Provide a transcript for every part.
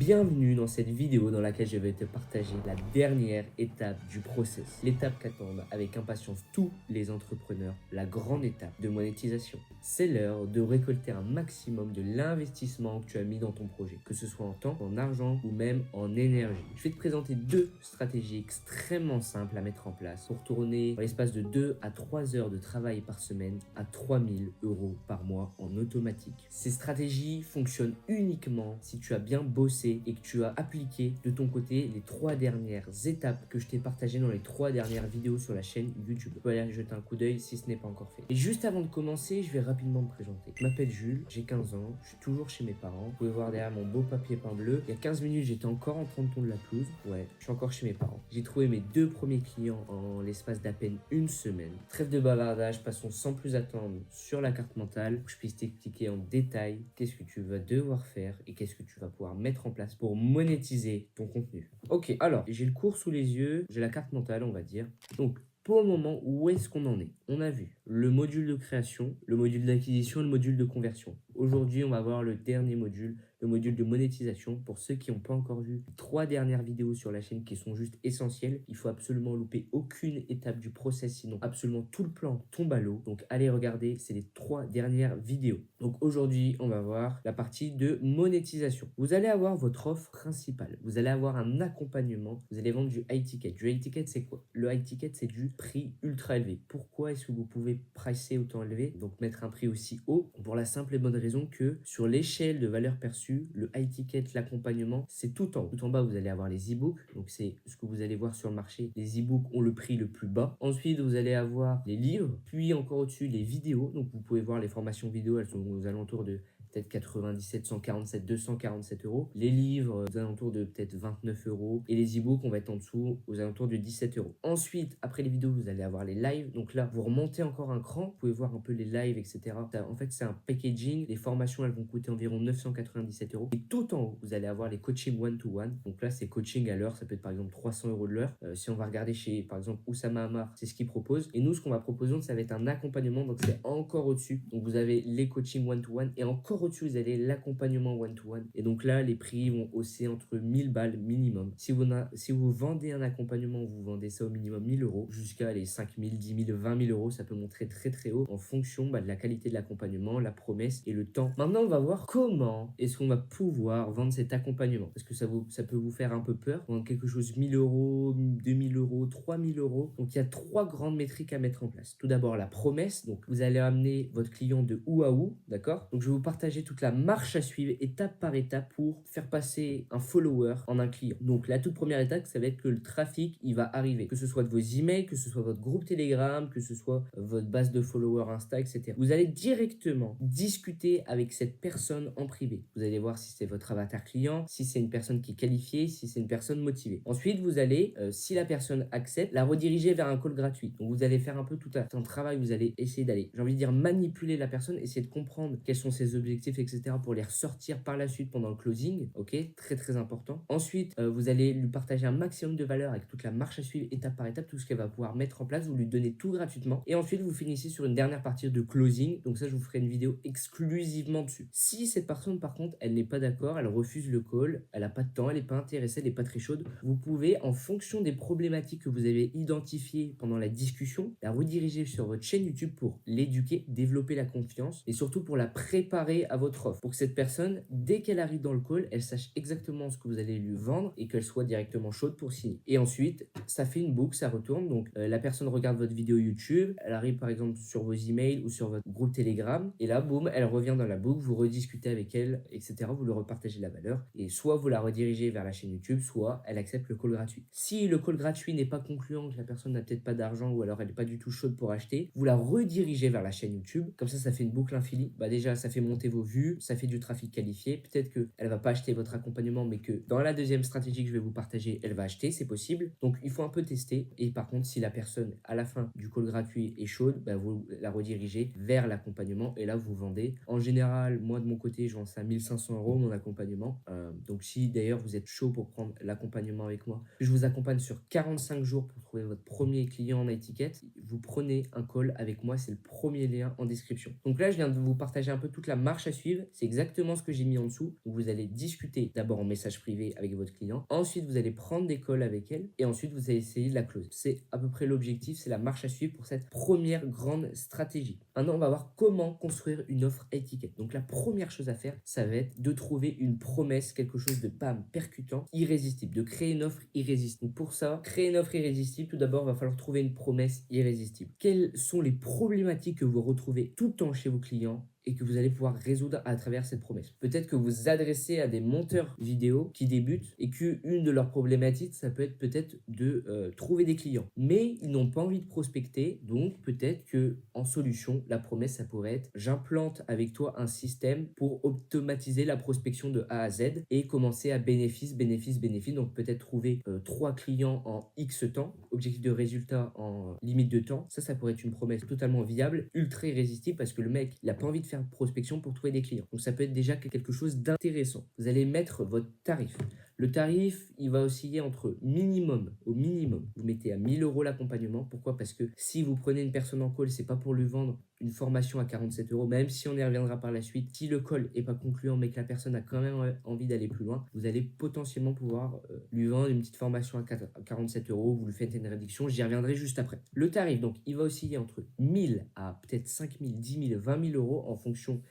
Bienvenue dans cette vidéo dans laquelle je vais te partager la dernière étape du process. L'étape qu'attendent avec impatience tous les entrepreneurs, la grande étape de monétisation. C'est l'heure de récolter un maximum de l'investissement que tu as mis dans ton projet, que ce soit en temps, en argent ou même en énergie. Je vais te présenter deux stratégies extrêmement simples à mettre en place pour tourner dans l'espace de 2 à 3 heures de travail par semaine à 3000 € par mois en automatique. Ces stratégies fonctionnent uniquement si tu as bien bossé et que tu as appliqué de ton côté les 3 dernières étapes que je t'ai partagées dans les 3 dernières vidéos sur la chaîne YouTube. Tu peux aller jeter un coup d'œil si ce n'est pas encore fait. Et juste avant de commencer, je vais rapidement me présenter. Je m'appelle Jules, j'ai 15 ans, je suis toujours chez mes parents. Vous pouvez voir derrière mon beau papier peint bleu. Il y a 15 minutes, j'étais encore en train de tondre la pelouse. Ouais, je suis encore chez mes parents. J'ai trouvé mes 2 premiers clients en l'espace d'à peine une semaine. Trêve de bavardage, passons sans plus attendre sur la carte mentale pour que je puisse t'expliquer en détail qu'est-ce que tu vas devoir faire et qu'est-ce que tu vas pouvoir mettre en place pour monétiser ton contenu. Ok, alors, j'ai le cours sous les yeux, j'ai la carte mentale, on va dire. Donc, pour le moment, où est-ce qu'on en est? On a vu le module de création, le module d'acquisition et le module de conversion. Aujourd'hui, on va voir le dernier module, le module de monétisation. Pour ceux qui n'ont pas encore vu les 3 dernières vidéos sur la chaîne qui sont juste essentielles, il faut absolument louper aucune étape du process, sinon absolument tout le plan tombe à l'eau. Donc allez regarder, c'est les 3 dernières vidéos. Donc aujourd'hui, on va voir la partie de monétisation. Vous allez avoir votre offre principale, vous allez avoir un accompagnement, vous allez vendre du high ticket. Du high ticket, c'est quoi? Le high ticket, c'est du prix ultra élevé. Pourquoi est-ce que vous pouvez pricer autant élevé, donc mettre un prix aussi haut? Pour la simple et bonne raison que sur l'échelle de valeur perçue, le high ticket, l'accompagnement, c'est tout en haut. Tout en bas, vous allez avoir les e-books, donc c'est ce que vous allez voir sur le marché. Les e-books ont le prix le plus bas. Ensuite, vous allez avoir les livres, puis encore au-dessus, les vidéos. Donc vous pouvez voir les formations vidéo, elles sont aux alentours de peut-être 97, 147, 247 €. Les livres, aux alentours de peut-être 29 €. Et les e-books, on va être en dessous, aux alentours de 17 €. Ensuite, après les vidéos, vous allez avoir les lives. Donc là, vous remontez encore un cran. Vous pouvez voir un peu les lives, etc. En fait, c'est un packaging. Les formations, elles vont coûter environ 997 €. Et tout en haut, vous allez avoir les coachings one-to-one. Donc là, c'est coaching à l'heure. Ça peut être par exemple 300 € de l'heure. Si on va regarder chez, par exemple, Oussama Hamar, c'est ce qu'il propose. Et nous, ce qu'on va proposer, ça va être un accompagnement. Donc c'est encore au-dessus. Donc vous avez les coachings one-to-one. Et encore au-dessus, vous avez l'accompagnement one-to-one. Et donc là, les prix vont hausser entre 1000 balles minimum. Si vous vendez un accompagnement, vous vendez ça au minimum 1000 € jusqu'à les 5000, 10 000, 20 000 €. Ça peut montrer très très haut en fonction de la qualité de l'accompagnement, la promesse et le temps. Maintenant, on va voir comment est-ce qu'on va pouvoir vendre cet accompagnement. Parce que ça peut vous faire un peu peur. Vendre quelque chose 1000 €, 2000 €, 3000 €. Donc il y a 3 grandes métriques à mettre en place. Tout d'abord, la promesse. Donc vous allez amener votre client de où à où, d'accord? Donc je vais vous partager toute la marche à suivre étape par étape pour faire passer un follower en un client. Donc la toute première étape, ça va être que le trafic, il va arriver. Que ce soit de vos emails, que ce soit votre groupe Telegram, que ce soit votre base de followers Insta, etc. Vous allez directement discuter avec cette personne en privé. Vous allez voir si c'est votre avatar client, si c'est une personne qui est qualifiée, si c'est une personne motivée. Ensuite, vous allez, si la personne accepte, la rediriger vers un call gratuit. Donc vous allez faire un peu tout un travail, vous allez essayer d'aller, j'ai envie de dire, manipuler la personne, essayer de comprendre quels sont ses objectifs, etc. pour les ressortir par la suite pendant le closing. Ok, très très important. Ensuite, vous allez lui partager un maximum de valeur avec toute la marche à suivre étape par étape, tout ce qu'elle va pouvoir mettre en place. Vous lui donnez tout gratuitement. Et ensuite, vous finissez sur une dernière partie de closing. Donc ça, je vous ferai une vidéo exclusivement dessus. Si cette personne, par contre, elle n'est pas d'accord, elle refuse le call, elle n'a pas de temps, elle n'est pas intéressée, elle n'est pas très chaude, vous pouvez, en fonction des problématiques que vous avez identifiées pendant la discussion, la rediriger sur votre chaîne YouTube pour l'éduquer, développer la confiance et surtout pour la préparer à votre offre. Pour que cette personne, dès qu'elle arrive dans le call, elle sache exactement ce que vous allez lui vendre et qu'elle soit directement chaude pour signer. Et ensuite, ça fait une boucle, ça retourne. Donc la personne regarde votre vidéo YouTube, elle arrive par exemple sur vos emails ou sur votre groupe Telegram et là, boum, elle revient dans la boucle, vous rediscutez avec elle, etc. Vous lui repartagez la valeur et soit vous la redirigez vers la chaîne YouTube, soit elle accepte le call gratuit. Si le call gratuit n'est pas concluant, que la personne n'a peut-être pas d'argent ou alors elle n'est pas du tout chaude pour acheter, vous la redirigez vers la chaîne YouTube. Comme ça fait une boucle infinie. Déjà, ça fait monter vos vues, ça fait du trafic qualifié. Peut-être qu'elle ne va pas acheter votre accompagnement, mais que dans la deuxième stratégie que je vais vous partager, elle va acheter, c'est possible. Donc, il faut un peu tester. Et par contre, si la personne, à la fin du call gratuit, est chaude, vous la redirigez vers l'accompagnement et là, vous vendez. En général, moi, de mon côté, je vends ça à 1500 € mon accompagnement. Donc, si d'ailleurs vous êtes chaud pour prendre l'accompagnement avec moi, je vous accompagne sur 45 jours pour trouver votre premier client en étiquette. vous prenez un call avec moi. C'est le premier lien en description. Donc là, je viens de vous partager un peu toute la marche à suivre. C'est exactement ce que j'ai mis en dessous. Donc vous allez discuter d'abord en message privé avec votre client. Ensuite, vous allez prendre des calls avec elle. Et ensuite, vous allez essayer de la close. C'est à peu près l'objectif. C'est la marche à suivre pour cette première grande stratégie. Maintenant, on va voir comment construire une offre à étiquette. Donc la première chose à faire, ça va être de trouver une promesse, quelque chose de bam, percutant, irrésistible, de créer une offre irrésistible. Donc pour ça, créer une offre irrésistible, tout d'abord, il va falloir trouver une promesse irrésistible. Quelles sont les problématiques que vous retrouvez tout le temps chez vos clients et que vous allez pouvoir résoudre à travers cette promesse? Peut-être que vous vous adressez à des monteurs vidéo qui débutent et qu'une de leurs problématiques, ça peut être peut-être de trouver des clients. Mais ils n'ont pas envie de prospecter, donc peut-être que en solution, la promesse, ça pourrait être: j'implante avec toi un système pour automatiser la prospection de A à Z et commencer à bénéfice. Donc peut-être trouver 3 clients en X temps, objectif de résultat en limite de temps. Ça pourrait être une promesse totalement viable, ultra irrésistible, parce que le mec, il n'a pas envie de faire prospection pour trouver des clients. Donc ça peut être déjà quelque chose d'intéressant. Vous allez mettre votre tarif. Le tarif, il va osciller entre au minimum, vous mettez à 1000 euros l'accompagnement. Pourquoi? Parce que si vous prenez une personne en call, c'est pas pour lui vendre une formation à 47 euros, même si on y reviendra par la suite. Si le call n'est pas concluant, mais que la personne a quand même envie d'aller plus loin, vous allez potentiellement pouvoir lui vendre une petite formation à 47 euros. Vous lui faites une réduction, j'y reviendrai juste après. Le tarif, donc, il va osciller entre 1000 à peut-être 5000, 10 000, 20 000 euros en fonction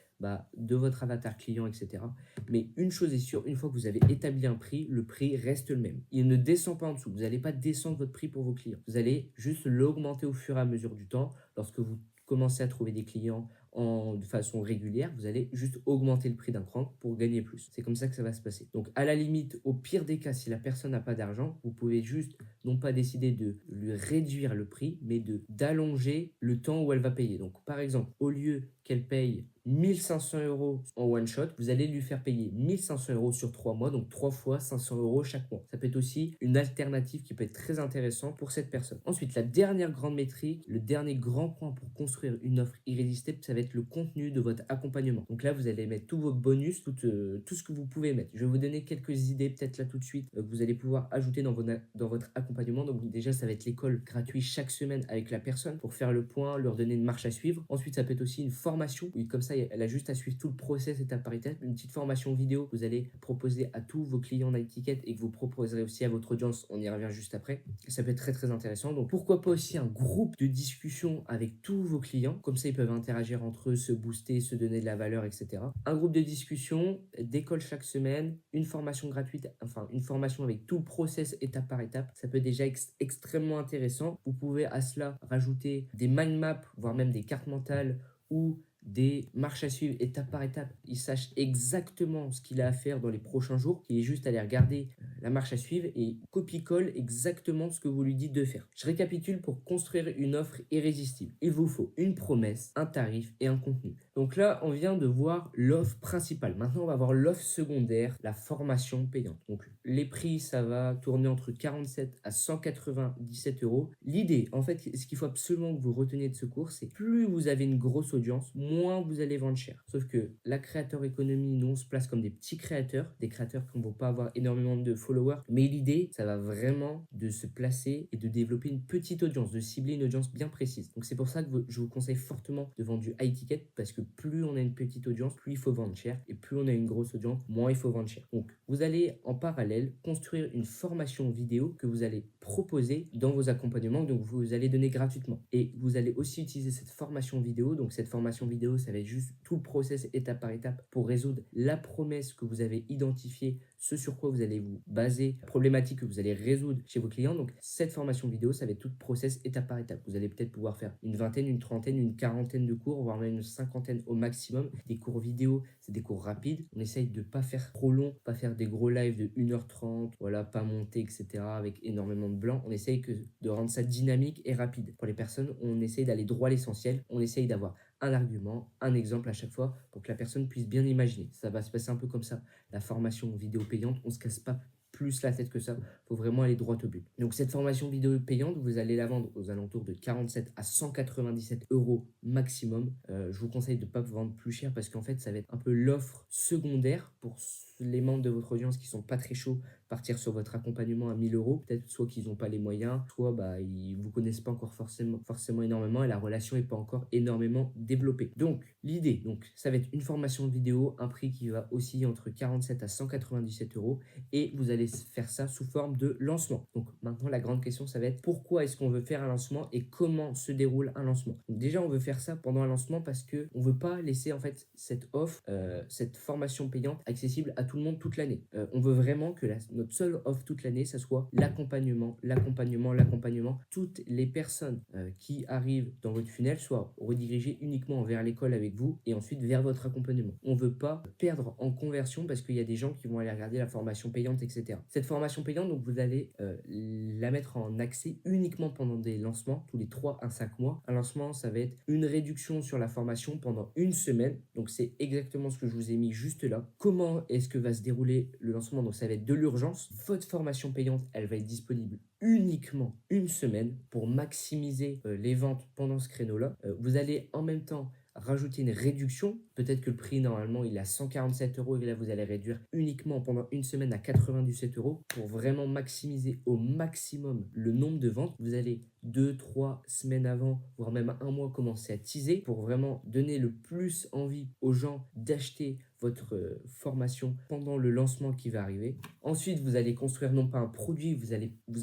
de votre avatar client, etc. Mais une chose est sûre, une fois que vous avez établi un prix, le prix reste le même. Il ne descend pas en dessous. Vous n'allez pas descendre votre prix pour vos clients. Vous allez juste l'augmenter au fur et à mesure du temps. Lorsque vous commencez à trouver des clients de façon régulière, vous allez juste augmenter le prix d'un cran pour gagner plus. C'est comme ça que ça va se passer. Donc à la limite, au pire des cas, si la personne n'a pas d'argent, vous pouvez juste non pas décider de lui réduire le prix, mais d'allonger le temps où elle va payer. Donc par exemple, au lieu qu'elle paye 1500 euros en one shot, vous allez lui faire payer 1500 euros sur 3 mois, donc 3 fois 500 euros chaque mois. Ça peut être aussi une alternative qui peut être très intéressante pour cette personne. Ensuite, la dernière grande métrique, le dernier grand point pour construire une offre irrésistible, ça va être le contenu de votre accompagnement. Donc là, vous allez mettre tous vos bonus, tout ce que vous pouvez mettre. Je vais vous donner quelques idées peut-être là tout de suite que vous allez pouvoir ajouter dans votre accompagnement. Donc déjà, ça va être l'école gratuite chaque semaine avec la personne pour faire le point, leur donner une marche à suivre. Ensuite, ça peut être aussi une formation. Oui, comme ça, elle a juste à suivre tout le process étape par étape. Une petite formation vidéo que vous allez proposer à tous vos clients d'étiquette et que vous proposerez aussi à votre audience. On y revient juste après. Ça peut être très très intéressant. Donc pourquoi pas aussi un groupe de discussion avec tous vos clients. Comme ça, ils peuvent interagir entre eux, se booster, se donner de la valeur, etc. Un groupe de discussion, d'école chaque semaine, une formation gratuite, enfin une formation avec tout le process étape par étape. Ça peut être déjà extrêmement intéressant. Vous pouvez à cela rajouter des mind maps, voire même des cartes mentales ou des marches à suivre étape par étape. Il sache exactement ce qu'il a à faire dans les prochains jours. Il est juste à aller regarder la marche à suivre et copie-colle exactement ce que vous lui dites de faire. Je récapitule pour construire une offre irrésistible. Il vous faut une promesse, un tarif et un contenu. Donc là, on vient de voir l'offre principale. Maintenant, on va voir l'offre secondaire, la formation payante. Donc les prix, ça va tourner entre 47 à 197 euros. L'idée, en fait, ce qu'il faut absolument que vous reteniez de ce cours, c'est plus vous avez une grosse audience, moins vous allez vendre cher. Sauf que la créateur économie, nous, on se place comme des petits créateurs, des créateurs qui ne vont pas avoir énormément de followers. Mais l'idée, ça va vraiment de se placer et de développer une petite audience, de cibler une audience bien précise. Donc c'est pour ça que je vous conseille fortement de vendre du high ticket, parce que plus on a une petite audience, plus il faut vendre cher. Et plus on a une grosse audience, moins il faut vendre cher. Donc vous allez en parallèle construire une formation vidéo que vous allez proposer dans vos accompagnements, donc vous allez donner gratuitement. Et vous allez aussi utiliser cette formation vidéo. Donc cette formation vidéo, ça va être juste tout le process étape par étape pour résoudre la promesse que vous avez identifiée, ce sur quoi vous allez vous baser, la problématique que vous allez résoudre chez vos clients. Donc cette formation vidéo, ça va être tout le process étape par étape. Vous allez peut-être pouvoir faire une vingtaine, une trentaine, une quarantaine de cours, voire même une cinquantaine au maximum. Des cours vidéo, c'est des cours rapides. On essaye de pas faire trop long, pas faire des gros lives de 1h30, voilà, pas monter, etc. avec énormément de blanc. On essaye de rendre ça dynamique et rapide. Pour les personnes, on essaye d'aller droit à l'essentiel. On essaye d'avoir un argument, un exemple à chaque fois pour que la personne puisse bien imaginer. Ça va se passer un peu comme ça. La formation vidéo payante, on ne se casse pas plus la tête que ça. Il faut vraiment aller droit au but. Donc cette formation vidéo payante, vous allez la vendre aux alentours de 47 à 197 euros maximum. Je vous conseille de ne pas vous vendre plus cher parce qu'en fait, ça va être un peu l'offre secondaire pour les membres de votre audience qui sont pas très chauds partir sur votre accompagnement à 1 000 euros. Peut-être soit qu'ils n'ont pas les moyens, soit ils vous connaissent pas encore forcément énormément et la relation n'est pas encore énormément développée. Donc, l'idée, ça va être une formation vidéo, un prix qui va osciller entre 47 à 197 euros et vous allez faire ça sous forme de lancement. Donc, maintenant, la grande question, ça va être pourquoi est-ce qu'on veut faire un lancement et comment se déroule un lancement. Donc, déjà, on veut faire ça pendant un lancement parce que on veut pas laisser en fait cette offre, cette formation payante accessible à tout le monde toute l'année. On veut vraiment que notre seule offre toute l'année, ça soit l'accompagnement, l'accompagnement, l'accompagnement. Toutes les personnes qui arrivent dans votre funnel soient redirigées uniquement vers l'école avec vous et ensuite vers votre accompagnement. On ne veut pas perdre en conversion parce qu'il y a des gens qui vont aller regarder la formation payante, etc. Cette formation payante, donc vous allez la mettre en accès uniquement pendant des lancements, tous les 3 à 5 mois. Un lancement, ça va être une réduction sur la formation pendant une semaine. Donc c'est exactement ce que je vous ai mis juste là. Comment est-ce que va se dérouler le lancement? Donc ça va être de l'urgence. Votre formation payante, elle va être disponible uniquement une semaine pour maximiser les ventes pendant ce créneau-là. Vous allez en même temps rajouter une réduction. Peut-être que le prix, normalement, il est à 147 euros et là, vous allez réduire uniquement pendant une semaine à 97 euros pour vraiment maximiser au maximum le nombre de ventes. Vous allez 2-3 semaines avant, voire même un mois, commencer à teaser pour vraiment donner le plus envie aux gens d'acheter votre formation pendant le lancement qui va arriver. Ensuite, vous allez construire non pas un produit, vous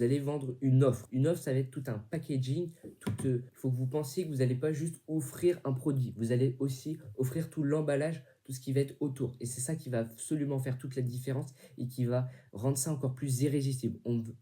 allez vendre une offre. Une offre, ça va être tout un packaging. Il faut que vous pensiez que vous n'allez pas juste offrir un produit. Vous allez aussi offrir tout l'emballage, tout ce qui va être autour. Et c'est ça qui va absolument faire toute la différence et qui va rendre ça encore plus irrésistible.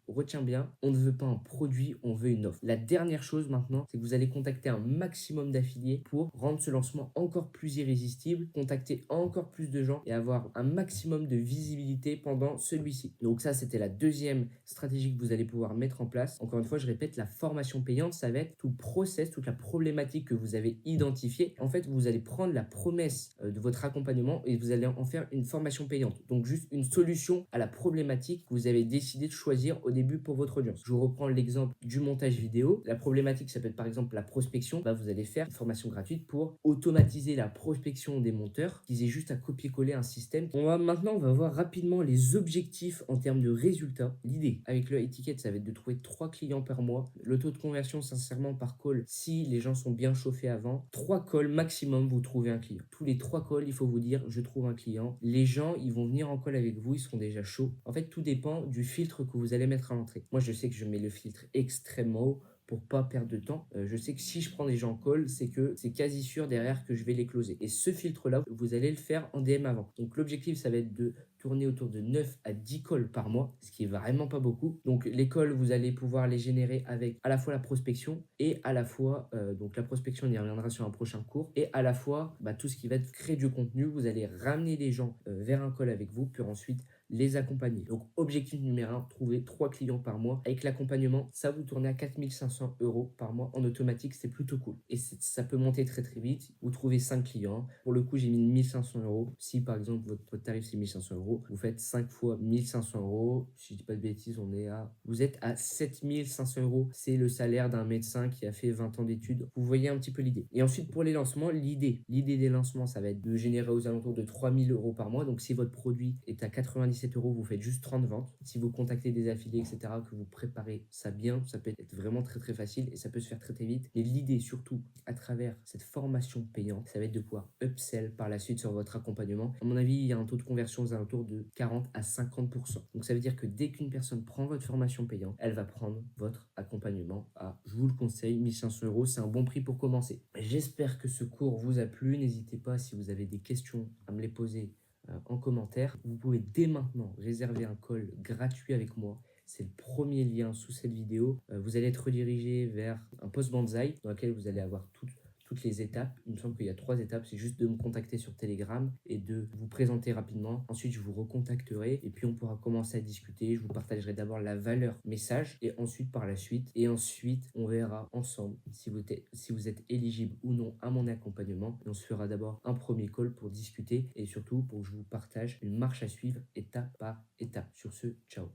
Retient bien, on ne veut pas un produit, on veut une offre. La dernière chose maintenant, c'est que vous allez contacter un maximum d'affiliés pour rendre ce lancement encore plus irrésistible, contacter encore plus de gens et avoir un maximum de visibilité pendant celui-ci. Donc ça, c'était la deuxième stratégie que vous allez pouvoir mettre en place. Encore une fois, je répète, la formation payante, ça va être tout le process, toute la problématique que vous avez identifiée. En fait, vous allez prendre la promesse de votre accompagnement et vous allez en faire une formation payante. Donc juste une solution à la problématique que vous avez décidé de choisir au début pour votre audience. Je vous reprends l'exemple du montage vidéo. La problématique, ça peut être par exemple la prospection. Vous allez faire une formation gratuite pour automatiser la prospection des monteurs, qu'ils aient juste à copier-coller un système. Maintenant, on va voir rapidement les objectifs en termes de résultats. L'idée avec le étiquette, ça va être de trouver 3 clients par mois. Le taux de conversion, sincèrement, par call, si les gens sont bien chauffés avant, 3 calls maximum, vous trouvez un client. Tous les 3 calls, il faut vous dire, je trouve un client. Les gens, ils vont venir en call avec vous, ils seront déjà chauds. En fait, tout dépend du filtre que vous allez mettre à l'entrée. Moi, je sais que je mets le filtre extrêmement haut pour pas perdre de temps. Je sais que si je prends des gens en call, c'est que c'est quasi sûr derrière que je vais les closer. Et ce filtre-là, vous allez le faire en DM avant. Donc l'objectif, ça va être de tourner autour de 9 à 10 calls par mois, ce qui est vraiment pas beaucoup. Donc les calls, vous allez pouvoir les générer avec à la fois la prospection et à la fois, donc la prospection, on y reviendra sur un prochain cours, et à la fois tout ce qui va être créer du contenu. Vous allez ramener les gens vers un call avec vous, puis ensuite les accompagner. Donc objectif numéro 1, trouver 3 clients par mois. Avec l'accompagnement, ça vous tournez à 4 500 euros par mois en automatique, c'est plutôt cool. Et ça peut monter très très vite. Vous trouvez 5 clients. Pour le coup, j'ai mis 1500 euros. Si par exemple votre tarif c'est 1500 euros, vous faites 5 fois 1500 euros. Si je dis pas de bêtises, vous êtes à 7500 euros. C'est le salaire d'un médecin qui a fait 20 ans d'études. Vous voyez un petit peu l'idée. Et ensuite pour les lancements, l'idée des lancements, ça va être de générer aux alentours de 3000 euros par mois. Donc si votre produit est à 97 euros, vous faites juste 30 ventes. Si vous contactez des affiliés, etc., que vous préparez ça bien, ça peut être vraiment très très facile et ça peut se faire très très vite. Et l'idée surtout à travers cette formation payante, ça va être de pouvoir upsell par la suite sur votre accompagnement. À mon avis, il y a un taux de conversion aux alentours de 40 à 50%. Donc ça veut dire que dès qu'une personne prend votre formation payante, elle va prendre votre accompagnement à, je vous le conseille, 1500 euros. C'est un bon prix pour commencer. J'espère que ce cours vous a plu. N'hésitez pas, si vous avez des questions, à me les poser en commentaire. Vous pouvez dès maintenant réserver un call gratuit avec moi. C'est le premier lien sous cette vidéo. Vous allez être redirigé vers un post Banzai dans lequel vous allez avoir toutes les étapes. Il me semble qu'il y a 3 étapes. C'est juste de me contacter sur Telegram et de vous présenter rapidement. Ensuite, je vous recontacterai et puis on pourra commencer à discuter. Je vous partagerai d'abord la valeur message et ensuite par la suite. Et ensuite, on verra ensemble si vous êtes éligible ou non à mon accompagnement. Et on se fera d'abord un premier call pour discuter et surtout pour que je vous partage une marche à suivre étape par étape. Sur ce, ciao.